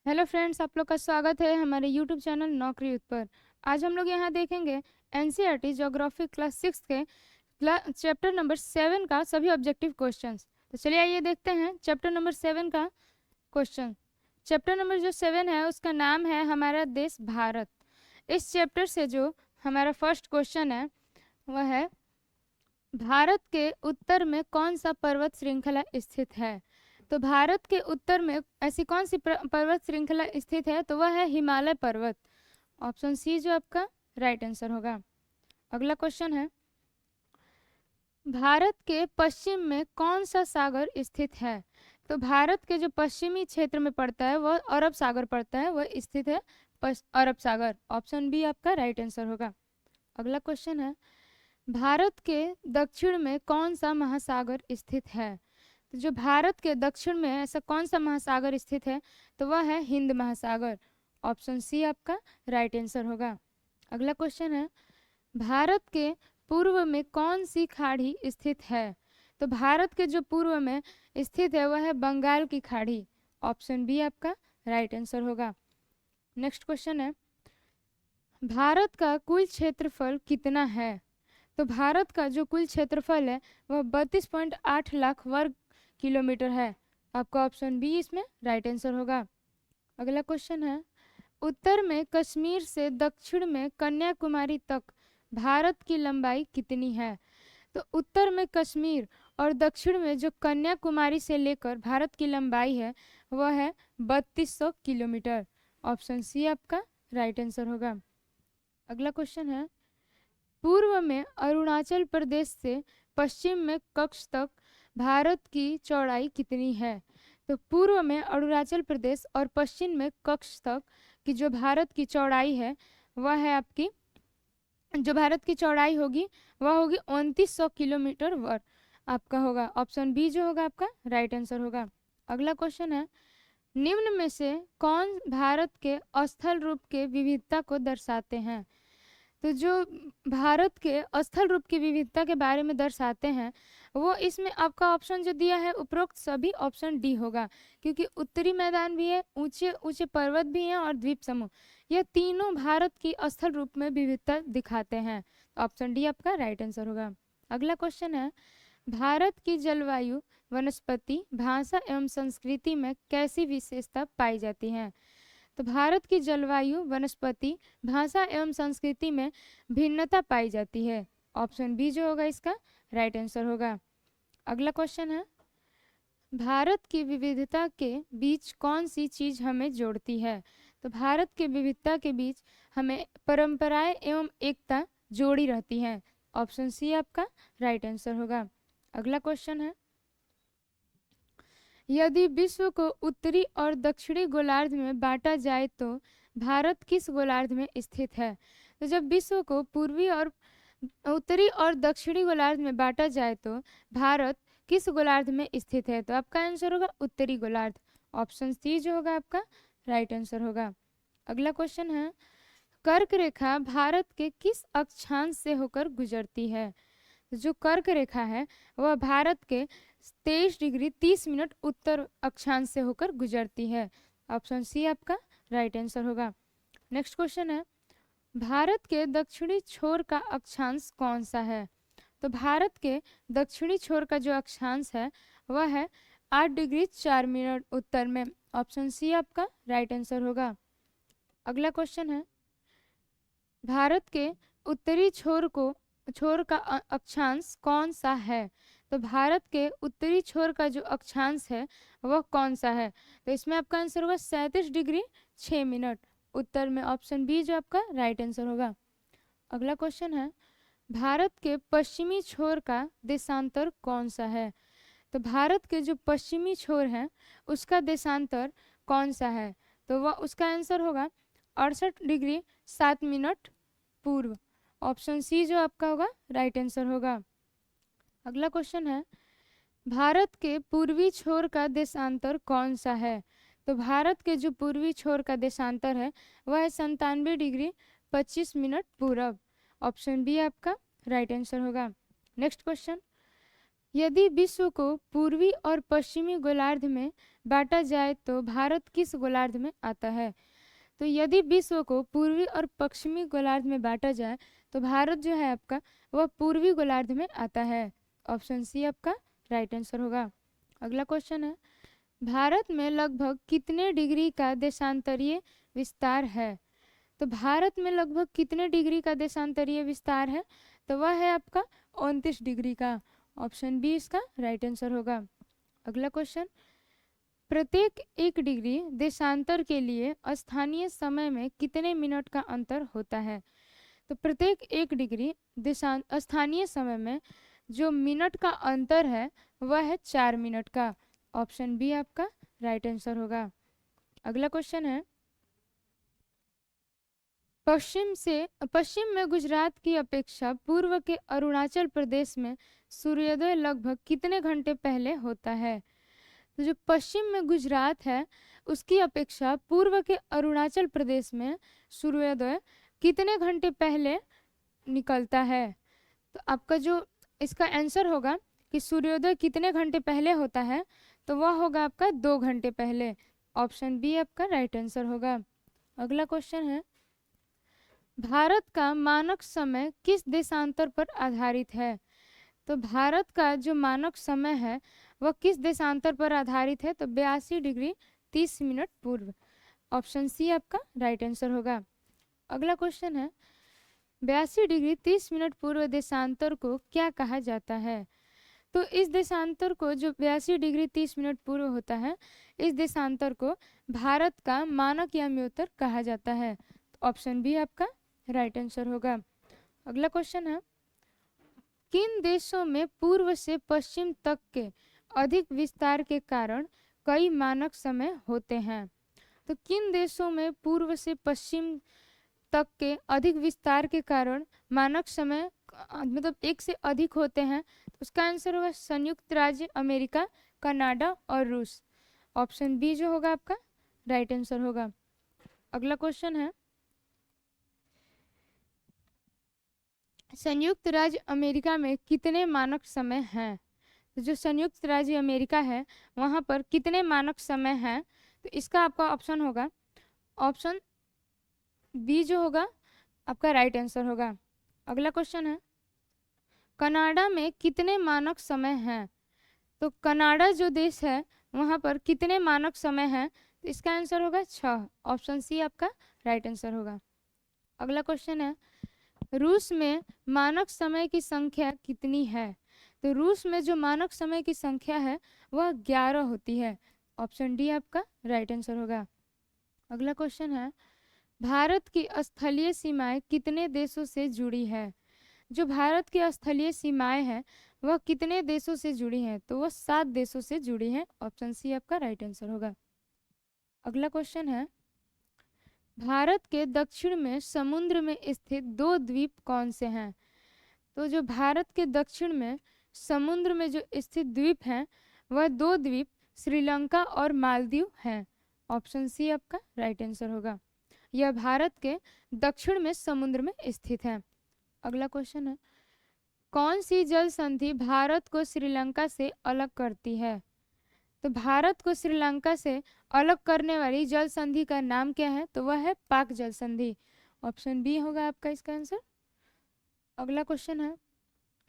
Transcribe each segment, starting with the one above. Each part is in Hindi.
हेलो फ्रेंड्स, आप लोग का स्वागत है हमारे यूट्यूब चैनल नौकरी युद्ध पर। आज हम लोग यहाँ देखेंगे एनसीईआरटी ज्योग्राफी क्लास 6 के चैप्टर नंबर 7 का सभी ऑब्जेक्टिव क्वेश्चंस। तो चलिए आइए देखते हैं चैप्टर नंबर 7 का क्वेश्चन। चैप्टर नंबर जो 7 है उसका नाम है हमारा देश भारत। इस चैप्टर से जो हमारा फर्स्ट क्वेश्चन है वह है, भारत के उत्तर में कौन सा पर्वत श्रृंखला स्थित है। तो भारत के उत्तर में ऐसी कौन सी पर्वत श्रृंखला स्थित है, तो वह है हिमालय पर्वत। ऑप्शन सी जो आपका राइट आंसर होगा। अगला क्वेश्चन है, भारत के पश्चिम में कौन सा सागर स्थित है। तो भारत के जो पश्चिमी क्षेत्र में पड़ता है वह अरब सागर पड़ता है, वह स्थित है अरब सागर। ऑप्शन बी आपका राइट आंसर होगा। अगला क्वेश्चन है, भारत के दक्षिण में कौन सा महासागर स्थित है। तो जो भारत के दक्षिण में ऐसा कौन सा महासागर स्थित है, तो वह है हिंद महासागर। ऑप्शन सी आपका राइट आंसर होगा। अगला क्वेश्चन है, भारत के पूर्व में कौन सी खाड़ी स्थित है। तो भारत के जो पूर्व में स्थित है वह है बंगाल की खाड़ी। ऑप्शन बी आपका राइट आंसर होगा। नेक्स्ट क्वेश्चन है, भारत का कुल क्षेत्रफल कितना है। तो भारत का जो कुल क्षेत्रफल है वह 32.8 लाख वर्ग किलोमीटर है। आपका ऑप्शन बी इसमें राइट आंसर होगा। अगला क्वेश्चन है, उत्तर में कश्मीर से दक्षिण में कन्याकुमारी तक भारत की लंबाई कितनी है। तो उत्तर में कश्मीर और दक्षिण में जो कन्याकुमारी से लेकर भारत की लंबाई है वह है 3200 किलोमीटर। ऑप्शन सी आपका राइट आंसर होगा। अगला क्वेश्चन है, पूर्व में अरुणाचल प्रदेश से पश्चिम में कच्छ तक भारत की चौड़ाई कितनी है। तो पूर्व में अरुणाचल प्रदेश और पश्चिम में कच्छ तक की जो भारत की चौड़ाई है वह है आपकी, जो भारत की चौड़ाई होगी वह होगी 2900 किलोमीटर वर्ग। आपका होगा ऑप्शन बी जो होगा आपका राइट आंसर होगा। अगला क्वेश्चन है, निम्न में से कौन भारत के स्थल रूप के विविधता को दर्शाते हैं। तो जो भारत के स्थल रूप की विविधता के बारे में दर्शाते हैं वो इसमें आपका ऑप्शन जो दिया है उपरोक्त सभी ऑप्शन डी होगा, क्योंकि उत्तरी मैदान भी है, ऊंचे ऊंचे पर्वत भी हैं और द्वीप समूह, यह तीनों भारत की स्थल रूप में विविधता दिखाते हैं। ऑप्शन डी आपका राइट आंसर होगा। अगला क्वेश्चन है, भारत की जलवायु, वनस्पति, भाषा एवं संस्कृति में कैसी विशेषता पाई जाती है। तो भारत की जलवायु, वनस्पति, भाषा एवं संस्कृति में भिन्नता पाई जाती है। ऑप्शन बी जो होगा इसका राइट आंसर होगा। अगला क्वेश्चन है, भारत की विविधता के बीच कौन सी चीज हमें जोड़ती है। तो भारत के विविधता के बीच हमें परंपराएं एवं एकता जोड़ी रहती हैं। ऑप्शन सी आपका राइट आंसर होगा। अगला क्वेश्चन है, यदि विश्व को उत्तरी और दक्षिणी गोलार्ध में बांटा जाए तो भारत किस गोलार्ध में स्थित है। तो जब विश्व को पूर्वी और उत्तरी और दक्षिणी गोलार्ध में बांटा जाए तो भारत किस गोलार्ध में स्थित है। तो आपका आंसर होगा उत्तरी गोलार्ध। ऑप्शन सी जो होगा आपका राइट आंसर होगा। अगला क्वेश्चन है, कर्क रेखा भारत के किस अक्षांश से होकर गुजरती है। जो कर्क रेखा है वह भारत के 23 डिग्री 30 मिनट उत्तर अक्षांश से होकर गुजरती है। ऑप्शन सी आपका राइट आंसर होगा। नेक्स्ट क्वेश्चन है, भारत के दक्षिणी छोर का अक्षांश कौन सा है। तो भारत के दक्षिणी छोर का जो अक्षांश है वह है 8 डिग्री 4 मिनट उत्तर में। ऑप्शन सी आपका राइट आंसर होगा। अगला क्वेश्चन है, भारत के उत्तरी छोर का अक्षांश कौन सा है। तो भारत के उत्तरी छोर का जो अक्षांश है वह कौन सा है। तो इसमें आपका आंसर होगा 37 डिग्री 6 मिनट उत्तर में। ऑप्शन बी जो आपका राइट आंसर होगा। अगला क्वेश्चन है, भारत के पश्चिमी छोर का देशांतर कौन सा है। तो भारत के जो पश्चिमी छोर है उसका देशांतर कौन सा है। तो वह उसका आंसर होगा 68 डिग्री 7 मिनट पूर्व। ऑप्शन सी जो आपका होगा राइट आंसर होगा। अगला क्वेश्चन है, भारत के पूर्वी छोर का देशांतर कौन सा है। तो भारत के जो पूर्वी छोर का देशांतर है वह है 97 डिग्री 25 मिनट पूरब। ऑप्शन बी आपका राइट आंसर होगा। नेक्स्ट क्वेश्चन, यदि विश्व को पूर्वी और पश्चिमी गोलार्ध में बांटा जाए तो भारत किस गोलार्ध में आता है? तो यदि विश्व को पूर्वी और पश्चिमी गोलार्ध में बांटा जाए तो भारत जो है आपका वह पूर्वी गोलार्ध में आता है। ऑप्शन सी आपका राइट आंसर होगा। अगला क्वेश्चन है, भारत में लगभग कितने डिग्री का देशांतरीय विस्तार है? तो भारत में लगभग कितने डिग्री का देशांतरीय विस्तार है? तो वह है आपका 29 डिग्री का। ऑप्शन बी इसका राइट आंसर होगा। अगला क्वेश्चन, प्रत्येक 1 डिग्री देशांतर के लिए स्थानीय समय में कितने मिनट का अंतर होता है? तो प्रत्येक 1 डिग्री स्थानीय समय में जो मिनट का अंतर है वह है 4 मिनट का। ऑप्शन बी आपका राइट आंसर होगा। अगला क्वेश्चन है, पश्चिम में गुजरात की अपेक्षा पूर्व के अरुणाचल प्रदेश में सूर्योदय लगभग कितने घंटे पहले होता है? तो जो पश्चिम में गुजरात है उसकी अपेक्षा पूर्व के अरुणाचल प्रदेश में सूर्योदय कितने घंटे पहले निकलता है? तो आपका जो इसका आंसर होगा कि सूर्योदय कितने घंटे पहले होता है, तो वह होगा आपका 2 घंटे पहले। ऑप्शन बी आपका राइट आंसर होगा। अगला क्वेश्चन है, भारत का मानक समय किस देशांतर पर आधारित है? तो भारत का जो मानक समय है वह किस देशांतर पर आधारित है? तो 82 डिग्री 30 मिनट पूर्व। ऑप्शन सी आपका राइट आंसर होगा। अगला क्वेश्चन है, 82 डिग्री 30 मिनट पूर्व देशांतर को क्या कहा जाता है? तो इस देशांतर को जो 82 डिग्री 30 मिनट पूर्व होता है, इस देशांतर को भारत का मानक याम्योत्तर कहा जाता है। ऑप्शन बी आपका राइट आंसर होगा। अगला क्वेश्चन है, किन देशों में पूर्व से पश्चिम तक के अधिक विस्तार के कारण कई मानक समय होते हैं? तो किन देशों में पूर्व से पश्चिम तक के अधिक विस्तार के कारण मानक समय मतलब 1 से अधिक होते हैं? तो उसका आंसर होगा संयुक्त राज्य अमेरिका, कनाडा और रूस। ऑप्शन बी जो होगा आपका राइट आंसर होगा। अगला क्वेश्चन है, संयुक्त राज्य अमेरिका में कितने मानक समय हैं? तो जो संयुक्त राज्य अमेरिका है वहाँ पर कितने मानक समय हैं? तो इसका आपका ऑप्शन होगा ऑप्शन बी जो होगा आपका राइट आंसर होगा। अगला क्वेश्चन है, कनाडा में कितने मानक समय हैं? तो कनाडा जो देश है वहाँ पर कितने मानक समय हैं? तो इसका आंसर होगा 6। ऑप्शन सी आपका राइट आंसर होगा। अगला क्वेश्चन है, रूस में मानक समय की संख्या कितनी है? तो रूस में जो मानक समय की संख्या है वह 11 होती है। ऑप्शन डी आपका राइट आंसर होगा। अगला क्वेश्चन है, भारत की स्थलीय सीमाएं कितने देशों से जुड़ी है? जो भारत की स्थलीय सीमाएं हैं वह कितने देशों से जुड़ी हैं? तो वह 7 देशों से जुड़ी हैं। ऑप्शन सी आपका राइट आंसर होगा। अगला क्वेश्चन है, भारत के दक्षिण में समुद्र में स्थित 2 द्वीप कौन से हैं? तो जो भारत के दक्षिण में समुद्र में जो स्थित द्वीप हैं वह 2 द्वीप श्रीलंका और मालदीव हैं। ऑप्शन सी आपका राइट आंसर होगा। यह भारत के दक्षिण में समुद्र में स्थित है। अगला क्वेश्चन है, कौन सी जल संधि भारत को श्रीलंका से अलग करती है? तो भारत को श्रीलंका से अलग करने वाली जल संधि का नाम क्या है? तो वह है पाक जल संधि। ऑप्शन बी होगा आपका इसका आंसर। अगला क्वेश्चन है,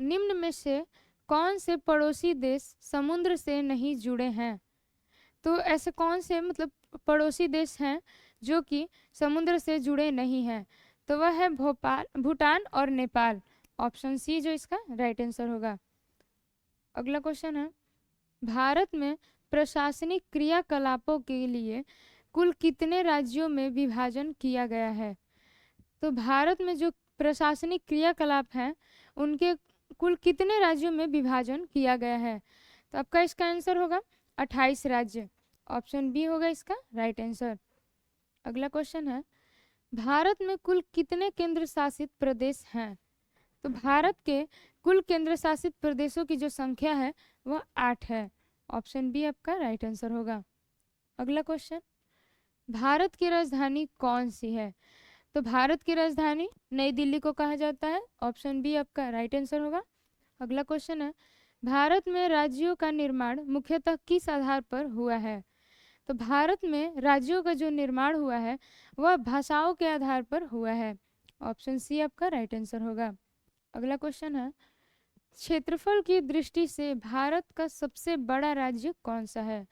निम्न में से कौन से पड़ोसी देश समुद्र से नहीं जुड़े हैं? तो ऐसे कौन से मतलब पड़ोसी देश हैं जो कि समुद्र से जुड़े नहीं हैं? तो वह है भूटान और नेपाल। ऑप्शन सी जो इसका राइट आंसर होगा। अगला क्वेश्चन है, भारत में प्रशासनिक क्रियाकलापों के लिए कुल कितने राज्यों में विभाजन किया गया है? तो भारत में जो प्रशासनिक क्रियाकलाप हैं उनके कुल कितने राज्यों में विभाजन किया गया है? तो आपका इसका आंसर होगा 28 राज्य। ऑप्शन बी होगा इसका राइट आंसर। अगला क्वेश्चन है, भारत में कुल कितने केंद्र शासित प्रदेश हैं? तो भारत के कुल केंद्र शासित प्रदेशों की जो संख्या है वह 8 है। ऑप्शन बी आपका राइट आंसर होगा। अगला क्वेश्चन, भारत की राजधानी कौन सी है? तो भारत की राजधानी नई दिल्ली को कहा जाता है। ऑप्शन बी आपका राइट आंसर होगा। अगला क्वेश्चन है, भारत में राज्यों का निर्माण मुख्यतः किस आधार पर हुआ है? तो भारत में राज्यों का जो निर्माण हुआ है वह भाषाओं के आधार पर हुआ है। ऑप्शन सी आपका राइट आंसर होगा। अगला क्वेश्चन है, क्षेत्रफल की दृष्टि से भारत का सबसे बड़ा राज्य कौन सा है?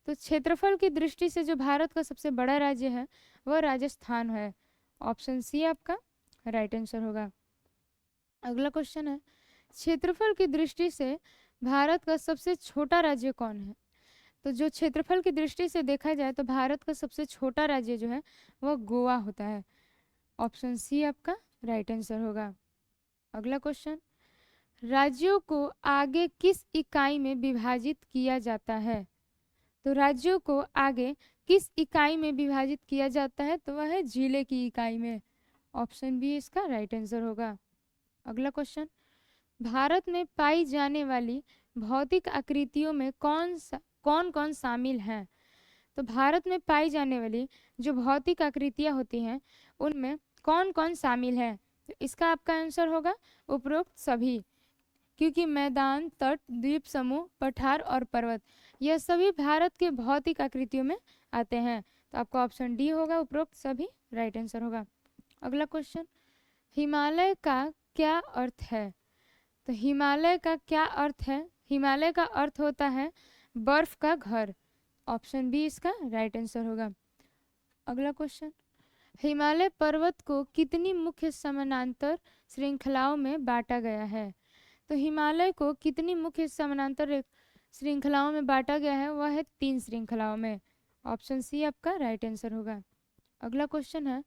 तो क्षेत्रफल की दृष्टि से जो भारत का सबसे बड़ा राज्य है वह राजस्थान है। ऑप्शन सी आपका राइट आंसर होगा। अगला क्वेश्चन है, क्षेत्रफल की दृष्टि से भारत का सबसे छोटा राज्य कौन है? तो जो क्षेत्रफल की दृष्टि से देखा जाए तो भारत का सबसे छोटा राज्य जो है वह गोवा होता है। ऑप्शन सी आपका राइट आंसर होगा। अगला क्वेश्चन, राज्यों को आगे किस इकाई में विभाजित किया जाता है? तो राज्यों को आगे किस इकाई में विभाजित किया जाता है? तो वह है जिले की इकाई में। ऑप्शन बी इसका राइट आंसर होगा। अगला क्वेश्चन, भारत में पाई जाने वाली भौतिक आकृतियों में कौन कौन शामिल हैं? तो भारत में पाई जाने वाली जो भौतिक आकृतियां होती हैं उनमें कौन कौन शामिल है? तो इसका आपका आंसर होगा उपरोक्त सभी, क्योंकि मैदान, तट, द्वीप समूह, पठार और पर्वत यह सभी भारत के भौतिक आकृतियों में आते हैं। तो आपका ऑप्शन डी होगा, उपरोक्त सभी राइट आंसर होगा। अगला क्वेश्चन, हिमालय का क्या अर्थ है? तो हिमालय का क्या अर्थ है? हिमालय का अर्थ होता है बर्फ का घर। ऑप्शन बी इसका राइट आंसर होगा। अगला क्वेश्चन, हिमालय पर्वत को कितनी मुख्य समानांतर श्रृंखलाओं में बांटा गया है? तो हिमालय को कितनी मुख्य समानांतर श्रृंखलाओं में बांटा गया है? वह है 3 श्रृंखलाओं में। ऑप्शन सी आपका राइट आंसर होगा। अगला क्वेश्चन है,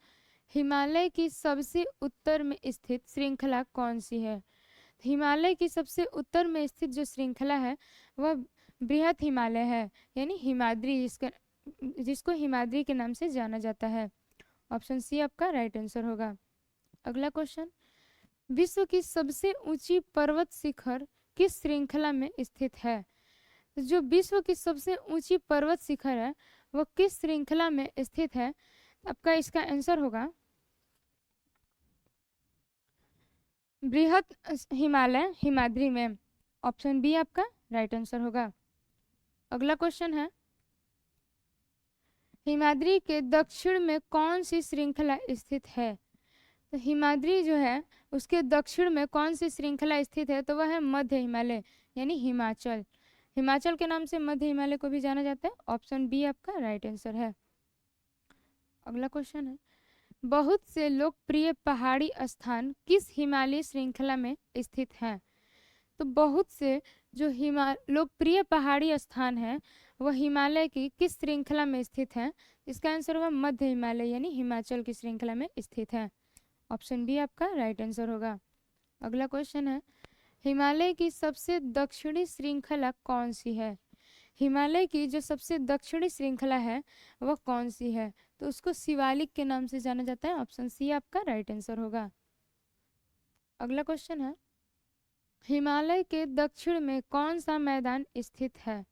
हिमालय की सबसे उत्तर में स्थित श्रृंखला कौन सी है? हिमालय की सबसे उत्तर में स्थित जो श्रृंखला है वह बृहत हिमालय है, यानी हिमाद्री, जिसको हिमाद्री के नाम से जाना जाता है। ऑप्शन सी आपका राइट आंसर होगा। अगला क्वेश्चन, विश्व की सबसे ऊंची पर्वत शिखर किस श्रृंखला में स्थित है? तो जो विश्व की सबसे ऊंची पर्वत शिखर है वह किस श्रृंखला में स्थित है? आपका इसका आंसर होगा बृहत हिमालय, हिमाद्री में। ऑप्शन बी आपका राइट आंसर होगा। अगला क्वेश्चन है, हिमाद्री के दक्षिण में कौन सी श्रृंखला स्थित है? तो हिमाद्री जो है उसके दक्षिण में कौन सी श्रृंखला स्थित है? तो वह है मध्य हिमालय, यानी हिमाचल। हिमाचल के नाम से मध्य हिमालय को भी जाना जाता है। ऑप्शन बी आपका राइट आंसर है। अगला क्वेश्चन है, बहुत से लोकप्रिय पहाड़ी स्थान किस हिमालय श्रृंखला में स्थित हैं? तो बहुत से जो लोकप्रिय पहाड़ी स्थान है वह हिमालय की किस श्रृंखला में स्थित है? इसका आंसर होगा मध्य हिमालय, यानी हिमाचल की श्रृंखला में स्थित है। ऑप्शन बी आपका राइट आंसर होगा। अगला क्वेश्चन है, हिमालय की सबसे दक्षिणी श्रृंखला कौन सी है? हिमालय की जो सबसे दक्षिणी श्रृंखला है वह कौन सी है? तो उसको शिवालिक के नाम से जाना जाता है। ऑप्शन सी आपका राइट आंसर होगा। अगला क्वेश्चन है, हिमालय के दक्षिण में कौन सा मैदान स्थित है?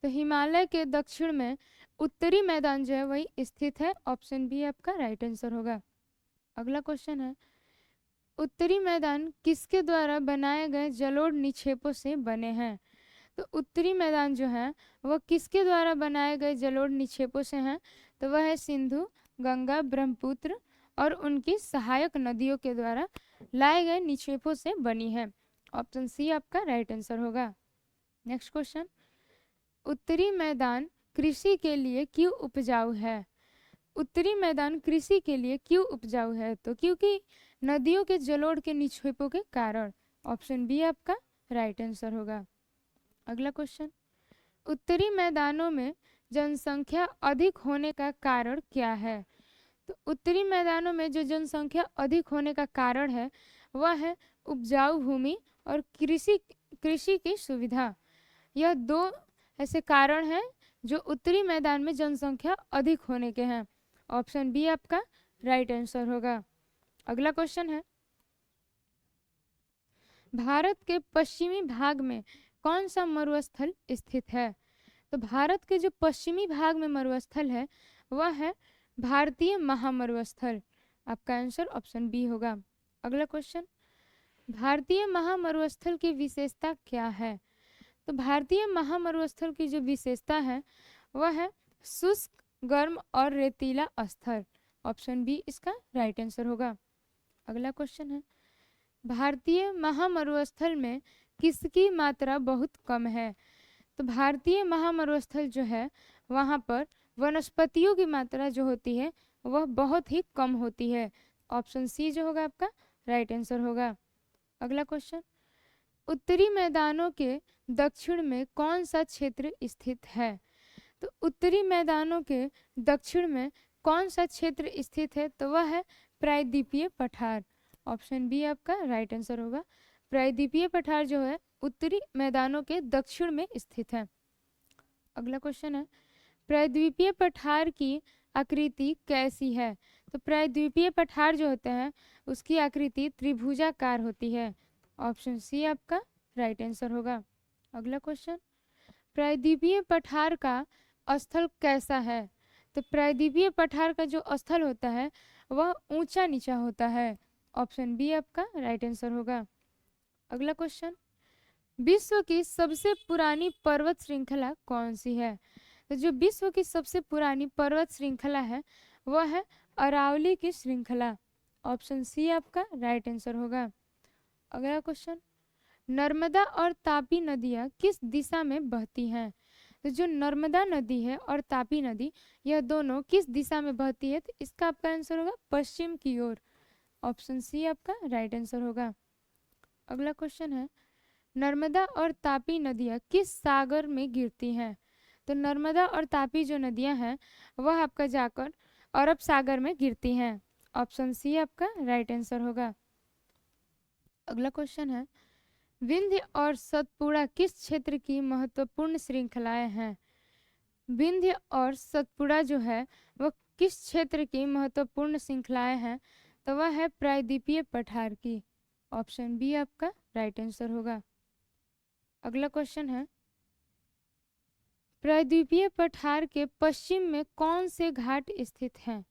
तो हिमालय के दक्षिण में उत्तरी मैदान जो है वही स्थित है। ऑप्शन बी आपका राइट आंसर होगा। अगला क्वेश्चन है, उत्तरी मैदान किसके द्वारा बनाए गए जलोढ़ निक्षेपों से बने हैं? तो उत्तरी मैदान जो है वह किसके द्वारा बनाए गए जलोढ़ निक्षेपों से हैं? तो वह है सिंधु, गंगा, ब्रह्मपुत्र और उनकी सहायक नदियों के द्वारा लाए गए निक्षेपों से बनी है। ऑप्शन सी आपका राइट आंसर होगा। नेक्स्ट क्वेश्चन, उत्तरी मैदान कृषि के लिए क्यों उपजाऊ है? उत्तरी मैदान कृषि के लिए क्यों उपजाऊ है? तो क्योंकि नदियों के जलोढ़ के निक्षेपों के कारण। ऑप्शन बी आपका राइट आंसर होगा। अगला क्वेश्चन, उत्तरी मैदानों में जनसंख्या अधिक होने का कारण क्या है? तो उत्तरी मैदानों में जो जनसंख्या अधिक होने का कारण है वह है उपजाऊ भूमि और कृषि की सुविधा। यह 2 ऐसे कारण हैं जो उत्तरी मैदान में जनसंख्या अधिक होने के हैं। ऑप्शन बी आपका राइट आंसर होगा। अगला क्वेश्चन है, भारत के पश्चिमी भाग में कौन सा मरुस्थल स्थित है? तो भारत के जो पश्चिमी भाग में मरुस्थल है वह है भारतीय महामरुस्थल। आपका आंसर ऑप्शन बी होगा। अगला क्वेश्चन, भारतीय महामरुस्थल की विशेषता क्या है? तो भारतीय महामरुस्थल की जो विशेषता है वह है शुष्क, गर्म और रेतीला स्थल। ऑप्शन बी इसका राइट आंसर होगा। अगला क्वेश्चन है, भारतीय महामरुस्थल में किसकी मात्रा बहुत कम है? तो भारतीय महामरुस्थल जो है वहाँ पर वनस्पतियों की मात्रा जो होती है वह बहुत ही कम होती है। ऑप्शन सी जो होगा आपका राइट आंसर होगा। अगला क्वेश्चन, उत्तरी मैदानों के दक्षिण में कौन सा क्षेत्र स्थित है? तो उत्तरी मैदानों के दक्षिण में कौन सा क्षेत्र स्थित है? तो वह है प्रायद्वीपीय पठार। ऑप्शन बी आपका राइट आंसर होगा। प्रायद्वीपीय पठार जो है उत्तरी मैदानों के दक्षिण में स्थित है। अगला क्वेश्चन है, प्रायद्वीपीय पठार की आकृति कैसी है? तो प्रायद्वीपीय पठार जो होते हैं उसकी आकृति त्रिभुजाकार होती है। ऑप्शन सी आपका राइट आंसर होगा। अगला क्वेश्चन, प्रायद्वीपीय पठार का स्थल कैसा है? तो प्रायद्वीपीय पठार का जो स्थल होता है वह ऊंचा नीचा होता है। ऑप्शन बी आपका राइट आंसर होगा। अगला क्वेश्चन, विश्व की सबसे पुरानी पर्वत श्रृंखला कौन सी है? तो जो विश्व की सबसे पुरानी पर्वत श्रृंखला है वह है अरावली की श्रृंखला। ऑप्शन सी आपका राइट आंसर होगा। अगला क्वेश्चन, नर्मदा और तापी नदियाँ किस दिशा में बहती हैं? तो जो नर्मदा नदी है और तापी नदी यह दोनों किस दिशा में बहती है? तो इसका आपका आंसर होगा पश्चिम की ओर। ऑप्शन सी आपका राइट आंसर होगा। अगला क्वेश्चन है, नर्मदा और तापी नदियाँ किस सागर में गिरती हैं? तो नर्मदा और तापी जो नदियाँ हैं वह आपका जाकर अरब सागर में गिरती हैं। ऑप्शन सी आपका राइट आंसर होगा। अगला क्वेश्चन है, विंध्य और सतपुड़ा किस क्षेत्र की महत्वपूर्ण श्रृंखलाएं हैं? विंध्य और सतपुड़ा जो है वह किस क्षेत्र की महत्वपूर्ण श्रृंखलाएं हैं? तो वह है प्रायद्वीपीय पठार की। ऑप्शन बी आपका राइट आंसर होगा। अगला क्वेश्चन है, प्रायद्वीपीय पठार के पश्चिम में कौन से घाट स्थित हैं?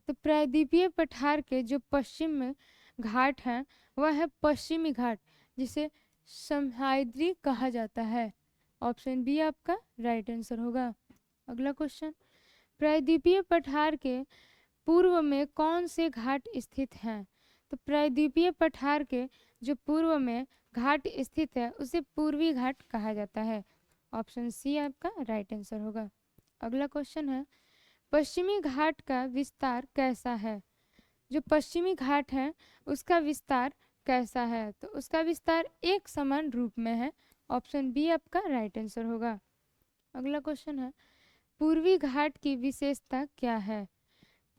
तो प्रायद्वीपीय पठार के जो पश्चिम में घाट हैं वह है पश्चिमी घाट, जिसे सह्याद्री कहा जाता है। ऑप्शन बी आपका राइट आंसर होगा। अगला क्वेश्चन, प्रायद्वीपीय पठार के पूर्व में कौन से घाट स्थित हैं? तो प्रायद्वीपीय पठार के जो पूर्व में घाट स्थित है उसे पूर्वी घाट कहा जाता है। ऑप्शन सी आपका राइट आंसर होगा। अगला क्वेश्चन है, पश्चिमी घाट का विस्तार कैसा है? जो पश्चिमी घाट है उसका विस्तार कैसा है? तो उसका विस्तार एक समान रूप में है। ऑप्शन बी आपका राइट आंसर होगा। अगला क्वेश्चन है, पूर्वी घाट की विशेषता क्या है?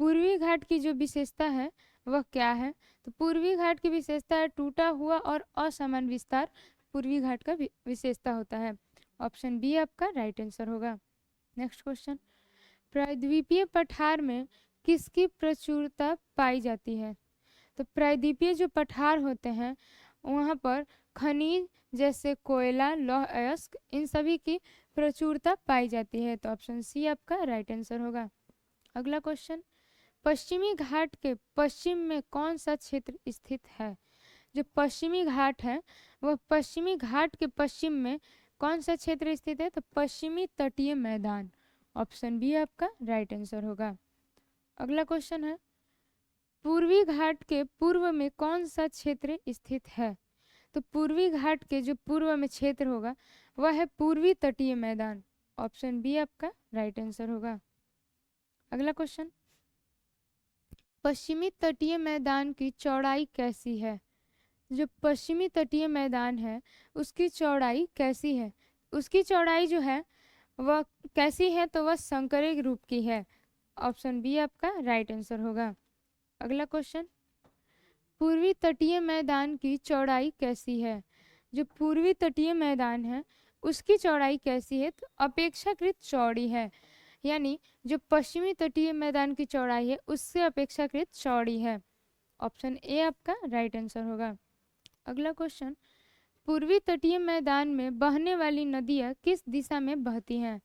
पूर्वी घाट की जो विशेषता है वह क्या है? तो पूर्वी घाट की विशेषता है टूटा हुआ और असमान विस्तार पूर्वी घाट का विशेषता होता है। ऑप्शन बी आपका राइट आंसर होगा। नेक्स्ट क्वेश्चन, प्रायद्वीपीय पठार में किसकी प्रचुरता पाई जाती है? तो प्रायद्वीपीय जो पठार होते हैं वहाँ पर खनिज जैसे कोयला, लौह अयस्क इन सभी की प्रचुरता पाई जाती है। तो ऑप्शन सी आपका राइट आंसर होगा। अगला क्वेश्चन, पश्चिमी घाट के पश्चिम में कौन सा क्षेत्र स्थित है? जो पश्चिमी घाट है वह पश्चिमी घाट के पश्चिम में कौन सा क्षेत्र स्थित है? तो पश्चिमी तटीय मैदान। ऑप्शन बी आपका राइट आंसर होगा। अगला क्वेश्चन है, पूर्वी घाट के पूर्व में कौन सा क्षेत्र स्थित है? तो पूर्वी घाट के जो पूर्व में क्षेत्र होगा वह है पूर्वी तटीय मैदान। ऑप्शन बी आपका राइट आंसर होगा। अगला क्वेश्चन, पश्चिमी तटीय मैदान की चौड़ाई कैसी है? जो पश्चिमी तटीय मैदान है उसकी चौड़ाई कैसी है? उसकी चौड़ाई जो है वह कैसी है? तो वह संकरे रूप की है। ऑप्शन बी आपका राइट आंसर होगा। अगला क्वेश्चन, पूर्वी तटीय मैदान की चौड़ाई कैसी है? जो पूर्वी तटीय मैदान है उसकी चौड़ाई कैसी है? तो अपेक्षाकृत चौड़ी है, यानी जो पश्चिमी तटीय मैदान की चौड़ाई है उससे अपेक्षाकृत चौड़ी है। ऑप्शन ए आपका राइट आंसर होगा। अगला क्वेश्चन, पूर्वी तटीय मैदान में बहने वाली नदियाँ किस दिशा में बहती हैं?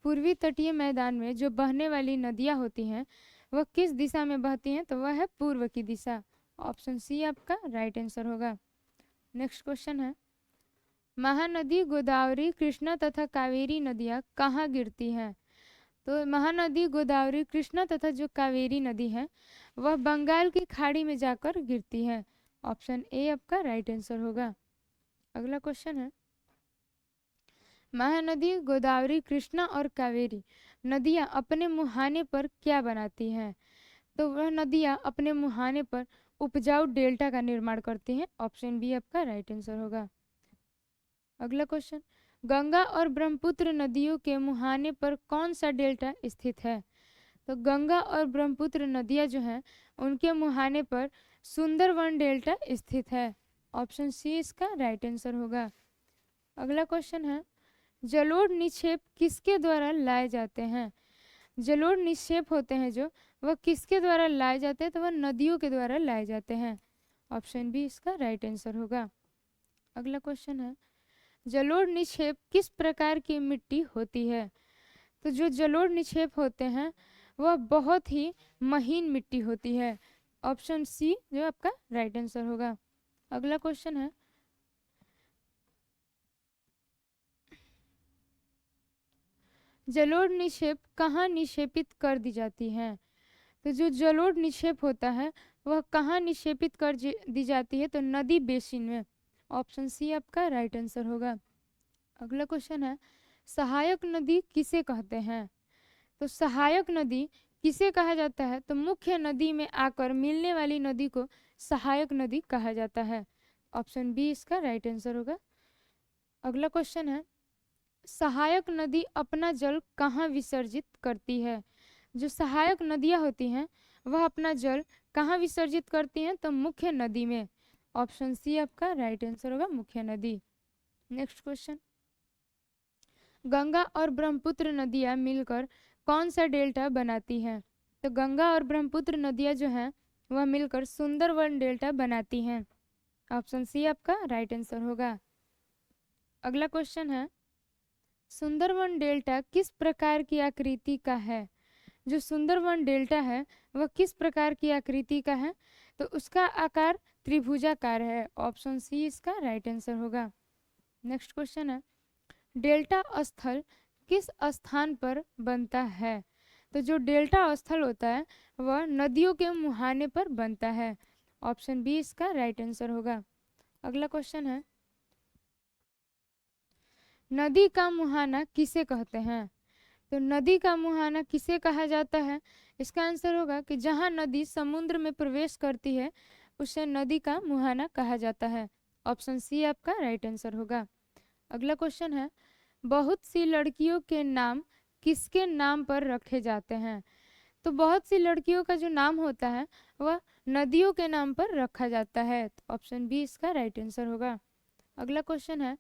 पूर्वी तटीय मैदान में जो बहने वाली नदियाँ होती हैं वह किस दिशा में बहती हैं? तो वह है पूर्व की दिशा। ऑप्शन सी आपका राइट आंसर होगा। नेक्स्ट क्वेश्चन है, महानदी गोदावरी कृष्णा तथा कावेरी नदियाँ कहाँ गिरती हैं? तो महानदी गोदावरी कृष्णा तथा जो कावेरी नदी है वह बंगाल की खाड़ी में जाकर गिरती है। ऑप्शन ए आपका राइट आंसर होगा। अगला क्वेश्चन है, महानदी गोदावरी कृष्णा और कावेरी नदियाँ अपने मुहाने पर क्या बनाती हैं? तो वह नदियाँ अपने मुहाने पर उपजाऊ डेल्टा का निर्माण करती हैं। ऑप्शन बी आपका राइट आंसर होगा। अगला क्वेश्चन, गंगा और ब्रह्मपुत्र नदियों के मुहाने पर कौन सा डेल्टा स्थित है? तो गंगा और ब्रह्मपुत्र नदियाँ जो हैं उनके मुहाने पर सुंदरवन डेल्टा स्थित है। ऑप्शन सी इसका राइट आंसर होगा। अगला क्वेश्चन है, जलोढ़ निक्षेप किसके द्वारा लाए जाते हैं? जलोढ़ निक्षेप होते हैं जो, वह किसके द्वारा लाए जाते हैं? तो वह नदियों के द्वारा लाए जाते हैं। ऑप्शन बी इसका राइट आंसर होगा। अगला क्वेश्चन है, जलोढ़ निक्षेप किस प्रकार की मिट्टी होती है? तो जो जलोढ़ निक्षेप होते हैं वह बहुत ही महीन मिट्टी होती है। ऑप्शन सी जो आपका राइट आंसर होगा। अगला क्वेश्चन है, जलोढ़ निक्षेप कहाँ निक्षेपित कर दी जाती हैं? तो जो जलोढ़ निक्षेप होता है वह कहाँ निक्षेपित कर दी जाती है? तो नदी बेसिन में। ऑप्शन सी आपका राइट आंसर होगा। अगला क्वेश्चन है, सहायक नदी किसे कहते हैं? तो सहायक नदी किसे कहा जाता है? तो मुख्य नदी में आकर मिलने वाली नदी को सहायक नदी कहा जाता है। ऑप्शन बी इसका राइट आंसर होगा। अगला क्वेश्चन है, सहायक नदी अपना जल कहाँ विसर्जित करती है? जो सहायक नदियाँ होती हैं वह अपना जल कहाँ विसर्जित करती हैं? तो मुख्य नदी में। ऑप्शन सी आपका राइट आंसर होगा, मुख्य नदी। नेक्स्ट क्वेश्चन, गंगा और ब्रह्मपुत्र नदियाँ मिलकर कौन सा डेल्टा बनाती हैं? तो गंगा और ब्रह्मपुत्र नदियाँ जो हैं वह मिलकर सुंदरवन डेल्टा बनाती हैं। ऑप्शन सी आपका राइट आंसर होगा। अगला क्वेश्चन है, सुंदरवन डेल्टा किस प्रकार की आकृति का है? जो सुंदरवन डेल्टा है वह किस प्रकार की आकृति का है? तो उसका आकार त्रिभुजाकार है। ऑप्शन सी इसका राइट आंसर होगा। नेक्स्ट क्वेश्चन है, डेल्टा स्थल किस स्थान पर बनता है? तो जो डेल्टा स्थल होता है वह नदियों के मुहाने पर बनता है। ऑप्शन बी इसका राइट आंसर होगा। अगला क्वेश्चन है, नदी का मुहाना किसे कहते हैं? तो नदी का मुहाना किसे कहा जाता है? इसका आंसर होगा कि जहाँ नदी समुद्र में प्रवेश करती है उसे नदी का मुहाना कहा जाता है। ऑप्शन सी आपका राइट आंसर होगा। अगला क्वेश्चन है, बहुत सी लड़कियों के नाम किसके नाम पर रखे जाते हैं? तो बहुत सी लड़कियों का जो नाम होता है वह नदियों के नाम पर रखा जाता है। तो ऑप्शन बी इसका राइट आंसर होगा। अगला क्वेश्चन है,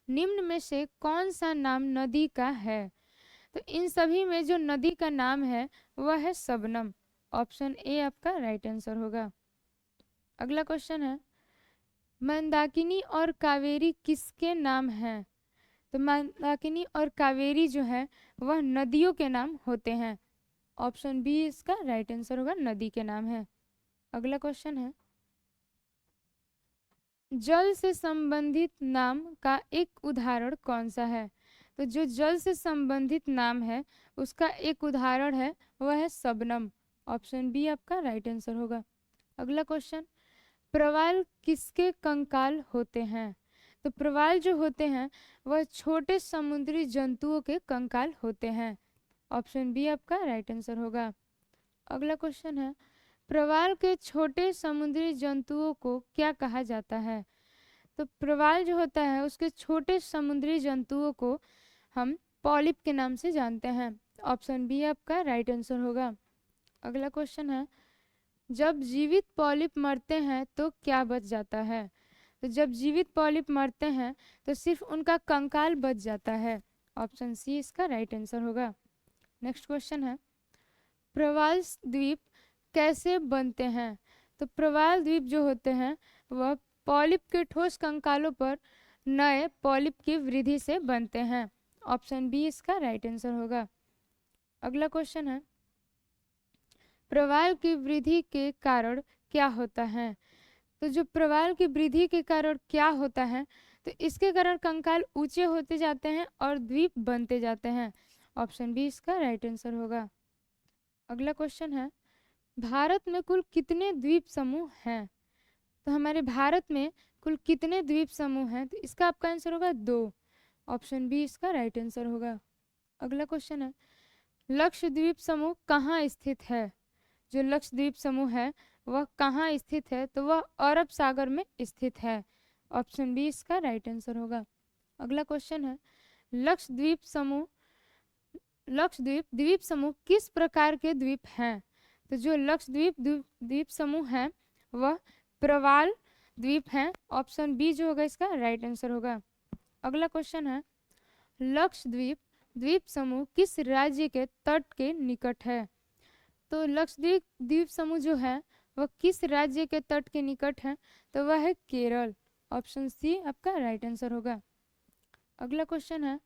निम्न में से कौन सा नाम नदी का है? तो इन सभी में जो नदी का नाम है वह है शबनम। ऑप्शन ए आपका राइट आंसर होगा। अगला क्वेश्चन है, मंदाकिनी और कावेरी किसके नाम हैं? तो मंदाकिनी और कावेरी जो है वह नदियों के नाम होते हैं। ऑप्शन बी इसका राइट आंसर होगा, नदी के नाम है। अगला क्वेश्चन है, जल से संबंधित नाम का एक उदाहरण कौन सा है? तो जो जल से संबंधित नाम है उसका एक उदाहरण है वह है शबनम। ऑप्शन बी आपका राइट आंसर होगा। अगला क्वेश्चन, प्रवाल किसके कंकाल होते हैं? तो प्रवाल जो होते हैं वह छोटे समुद्री जंतुओं के कंकाल होते हैं। ऑप्शन बी आपका राइट आंसर होगा। अगला क्वेश्चन है, प्रवाल के छोटे समुद्री जंतुओं को क्या कहा जाता है? तो प्रवाल जो होता है उसके छोटे समुद्री जंतुओं को हम पॉलिप के नाम से जानते हैं। ऑप्शन बी आपका राइट आंसर होगा। अगला क्वेश्चन है, जब जीवित पॉलिप मरते हैं तो क्या बच जाता है? तो जब जीवित पॉलिप मरते हैं तो सिर्फ उनका कंकाल बच जाता है। ऑप्शन सी इसका राइट आंसर होगा। नेक्स्ट क्वेश्चन है, प्रवाल द्वीप कैसे बनते हैं? तो प्रवाल द्वीप जो होते हैं वह पॉलिप के ठोस कंकालों पर नए पॉलिप की वृद्धि से बनते हैं। ऑप्शन बी इसका राइट आंसर होगा। अगला क्वेश्चन है, प्रवाल की वृद्धि के कारण क्या होता है? तो जो प्रवाल की वृद्धि के कारण क्या होता है तो इसके कारण कंकाल ऊंचे होते जाते हैं और द्वीप बनते जाते हैं। ऑप्शन बी इसका राइट आंसर होगा। अगला क्वेश्चन है, भारत में कुल कितने द्वीप समूह हैं? तो हमारे भारत में कुल कितने द्वीप समूह हैं? तो इसका आपका आंसर होगा 2। ऑप्शन बी इसका राइट आंसर होगा। अगला क्वेश्चन है, लक्षद्वीप समूह कहाँ स्थित है? जो लक्षद्वीप समूह है वह कहाँ स्थित है? तो वह अरब सागर में स्थित है। ऑप्शन बी इसका राइट आंसर होगा। अगला क्वेश्चन है, लक्षद्वीप समूह द्वीप समूह किस प्रकार के द्वीप हैं? तो जो लक्षद्वीप द्वीप समूह है वह प्रवाल द्वीप हैं। ऑप्शन बी जो होगा इसका राइट आंसर होगा। अगला क्वेश्चन है, लक्षद्वीप द्वीप समूह किस राज्य के तट के निकट है? तो लक्षद्वीप द्वीप समूह जो है वह किस राज्य के तट के निकट है? तो वह है केरल। ऑप्शन सी आपका राइट आंसर होगा। अगला क्वेश्चन है,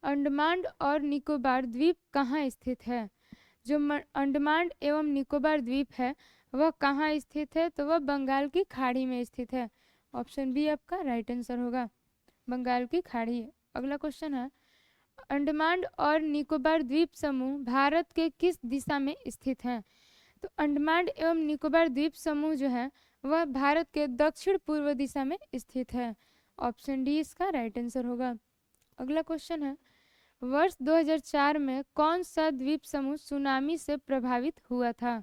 अंडमान और निकोबार द्वीप कहाँ स्थित है? जो अंडमान एवं निकोबार द्वीप है वह कहाँ स्थित है? तो वह बंगाल की खाड़ी में स्थित है। ऑप्शन बी आपका राइट आंसर होगा, बंगाल की खाड़ी। अगला क्वेश्चन है, अंडमान और निकोबार द्वीप समूह भारत के किस दिशा में स्थित हैं? तो अंडमान एवं निकोबार द्वीप समूह जो है वह भारत के दक्षिण पूर्व दिशा में स्थित है। ऑप्शन डी इसका राइट आंसर होगा। अगला क्वेश्चन है, वर्ष 2004 में कौन सा द्वीप समूह सुनामी से प्रभावित हुआ था?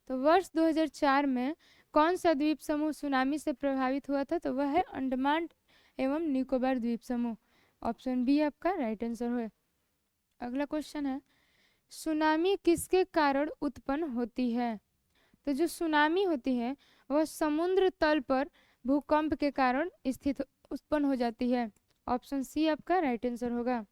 तो वर्ष 2004 में कौन सा द्वीप समूह सुनामी से प्रभावित हुआ था? तो वह है अंडमान एवं निकोबार द्वीप समूह। ऑप्शन बी आपका राइट आंसर है। अगला क्वेश्चन है, सुनामी किसके कारण उत्पन्न होती है? तो जो सुनामी होती है वह समुद्र तल पर भूकंप के कारण उत्पन्न हो जाती है। ऑप्शन सी आपका राइट आंसर होगा।